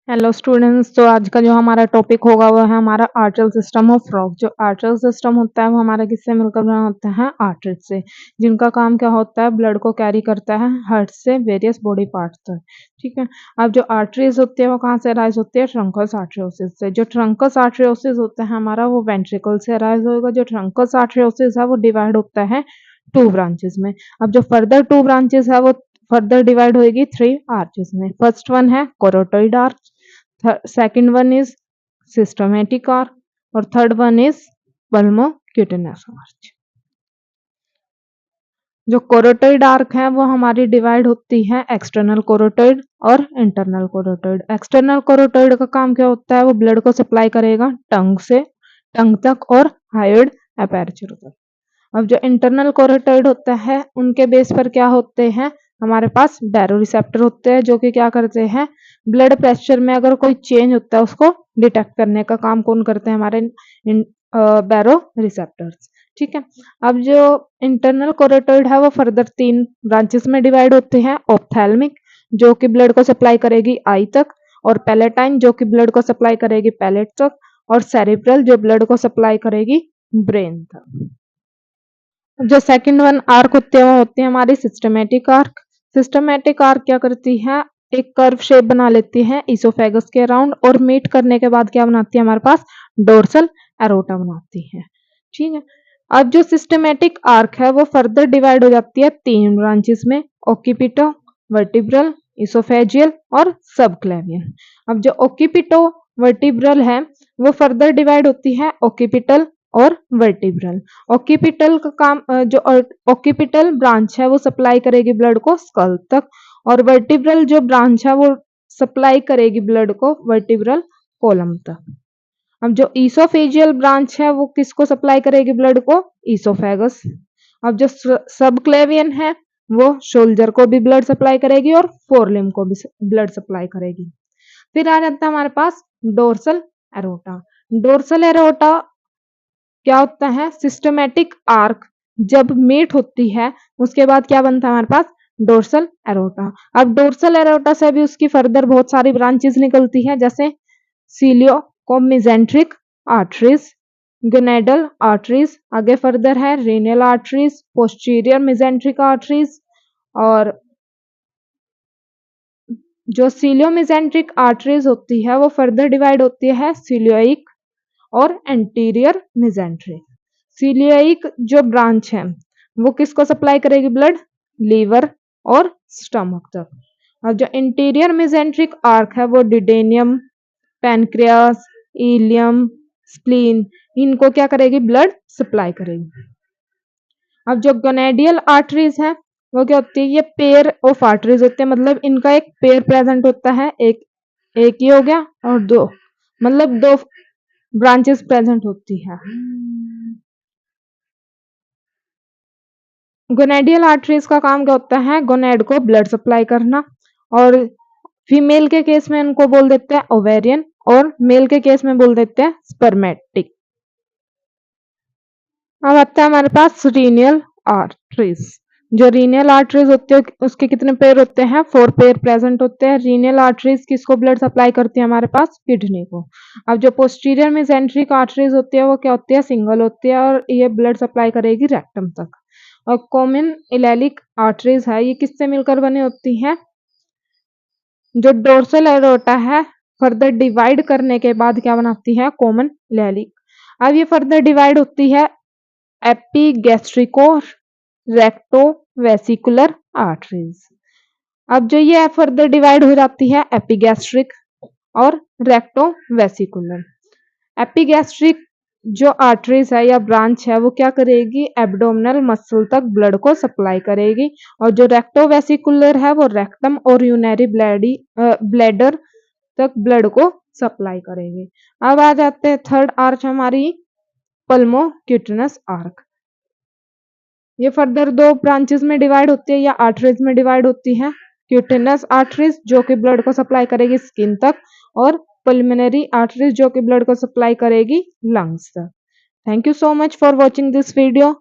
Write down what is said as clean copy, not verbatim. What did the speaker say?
Hello students. तो आज का जो हमारा टॉपिक होगा वो है हमारा आर्टरियल सिस्टम ऑफ फ्रॉग। जो आर्टरियल सिस्टम होता है वो हमारा किससे मिलकर बना होता है? आर्टरी से, जिनका काम क्या होता है? ब्लड को कैरी करता है हार्ट से वेरियस बॉडी पार्ट्स तक। ठीक है। अब जो आर्टरीज होती है वो कहाँ से राइज होती है? ट्रंकस आर्टरियोसिस से। जो ट्रंकस आर्टरियोसिस होता है हमारा वो वेंट्रिकल से राइज होगा। जो ट्रंकस आर्टरियोसिस है वो डिवाइड होता है 2 ब्रांचेस में। अब जो फर्दर 2 ब्रांचेस है वो फर्दर डिवाइड होगी 3 आर्चेस में। फर्स्ट वन है carotid arch, second one is systematic arc और third one is pulmocutaneous arch. जो कोरोटॉइड आर्क है वो हमारी डिवाइड होती है एक्सटर्नल कोरोटॉइड और इंटरनल कोरोटॉइड। एक्सटर्नल कोरोटॉइड का काम क्या होता है? वो ब्लड को सप्लाई करेगा टंग से टंग तक और हायोइड अपर्चर तक। अब जो इंटरनल कोरोटॉइड होता है उनके बेस पर क्या होते हैं? हमारे पास बैरो रिसेप्टर होते हैं जो कि क्या करते हैं? ब्लड प्रेशर में अगर कोई चेंज होता है उसको डिटेक्ट करने का काम कौन करते हैं? हमारे बैरो रिसेप्टर्स। ठीक है। अब जो इंटरनल कोरोटॉइड है वो फर्दर 3 ब्रांचेस में डिवाइड होते हैं। ऑप्थेल्मिक जो कि ब्लड को सप्लाई करेगी आई तक, और पैलेटाइन जो कि ब्लड को सप्लाई करेगी पैलेट तक, और सेरिब्रल जो ब्लड को सप्लाई करेगी ब्रेन तक। जो सेकंड वन आर्क होती है वो होती है हमारी सिस्टमेटिक आर्क। सिस्टमेटिक आर्क क्या करती है? एक कर्व शेप बना लेती है इसोफेगस के अराउंड, और मीट करने के बाद क्या बनाती है? हमारे पास डोर्सल एरोटा बनाती है। ठीक है। अब जो सिस्टमेटिक आर्क है वो फर्दर डिवाइड हो जाती है 3 ब्रांचेस में, ओक्यूपिटो, वर्टिब्रल, इसोफेजियल और सबक्लेवियन। अब जो ओक्यूपिटो वर्टिब्रल है वो फर्दर डिवाइड होती है ओक्यूपिटल और वर्टिब्रल। ऑक्यूपिटल का काम जो ऑक्यूपिटल ब्रांच है वो सप्लाई करेगी ब्लड को स्कल तक, और वर्टिब्रल जो ब्रांच है वो सप्लाई करेगी ब्लड को वर्टिब्रल कॉलम तक। अब जो ईसोफेजियल ब्रांच है वो किसको सप्लाई करेगी ब्लड को? ईसोफेगस। अब जो सबक्लेवियन है वो शोल्डर को भी ब्लड सप्लाई करेगी और फोरलिम को भी ब्लड सप्लाई करेगी। फिर आ जाता है हमारे पास डोर्सल एरोटा। डोर्सल एरोटा क्या होता है? सिस्टमेटिक आर्क जब मीट होती है उसके बाद क्या बनता है हमारे पास? Dorsal aorta. अब डोर्सल एरोटा से भी उसकी फर्दर बहुत सारी ब्रांचेस निकलती है, जैसे सीलियोकोमिजेंट्रिक आर्टरीज, गोनेडल आर्टरीज, आगे फर्दर है renal arteries, posterior mesenteric arteries, और जो सीलियोमिजेंट्रिक आर्टरीज होती है वो फर्दर डिवाइड होती है सीलियोइक और एंटीरियर मिजेंट्रिक। सीलियोइक जो ब्रांच है वो किसको सप्लाई करेगी ब्लड? लीवर और स्टमक तक। और जो इंटीरियर मिजेंट्रिक आर्क है वो डिडेनियम, पैनक्रियास, इलियम, स्प्लीन, इनको क्या करेगी? ब्लड सप्लाई करेगी। अब जो गोनेडियल आर्टरीज है वो क्या होती है? ये पेयर ऑफ आर्टरीज होते हैं, मतलब इनका एक पेयर प्रेजेंट होता है। एक ही हो गया और दो, मतलब 2 ब्रांचेस प्रेजेंट होती है। गोनेडियल आर्टरीज का काम क्या होता है? गोनेड को ब्लड सप्लाई करना, और फीमेल के केस में इनको बोल देते हैं ओवेरियन, और मेल के केस में बोल देते हैं स्पर्मेटिक। अब आता है हमारे पास रीनियल आर्टरीज। जो रीनियल आर्टरीज होते हैं उसके कितने पेयर होते हैं? 4 पेयर प्रेजेंट होते हैं। रीनियल आर्टरीज किसको ब्लड सप्लाई करती है? हमारे पास किडनी को। अब जो पोस्टीरियर मेसेंट्रिक आर्टरीज होती है वो क्या होती है? सिंगल होती है, और ये ब्लड सप्लाई करेगी रेक्टम तक। और कॉमन इलेलिक आर्टरीज है, ये किससे मिलकर बनी होती है? जो डोर्सल एरोटा है फर्दर डिवाइड करने के बाद क्या बनाती है? कॉमन इलेलिक। अब ये फर्दर डिवाइड होती है एपिगैस्ट्रिको रेक्टोवेसिकुलर आर्टरीज। अब जो ये फर्दर डिवाइड हो जाती है एपिगैस्ट्रिक और रेक्टोवेसिकुलर। एपिगैस्ट्रिक जो आर्टरीज है या ब्रांच है वो क्या करेगी? एब्डोमिनल मसल तक ब्लड को सप्लाई करेगी, और जो रेक्टोवेसिकुलर है वो रेक्टम और यूरिनरी ब्लैडर तक ब्लड को सप्लाई करेगी। अब आ जाते हैं थर्ड आर्च हमारी पल्मोक्यूटेनस आर्क। ये फर्दर 2 ब्रांचेस में डिवाइड होती है या आर्टरीज में डिवाइड होती है। क्यूटेनस आर्टरीज जो कि ब्लड को सप्लाई करेगी स्किन तक, और पल्मोनरी आर्टरीज जो कि ब्लड को सप्लाई करेगी लंग्स तक। Thank you so much for watching this video.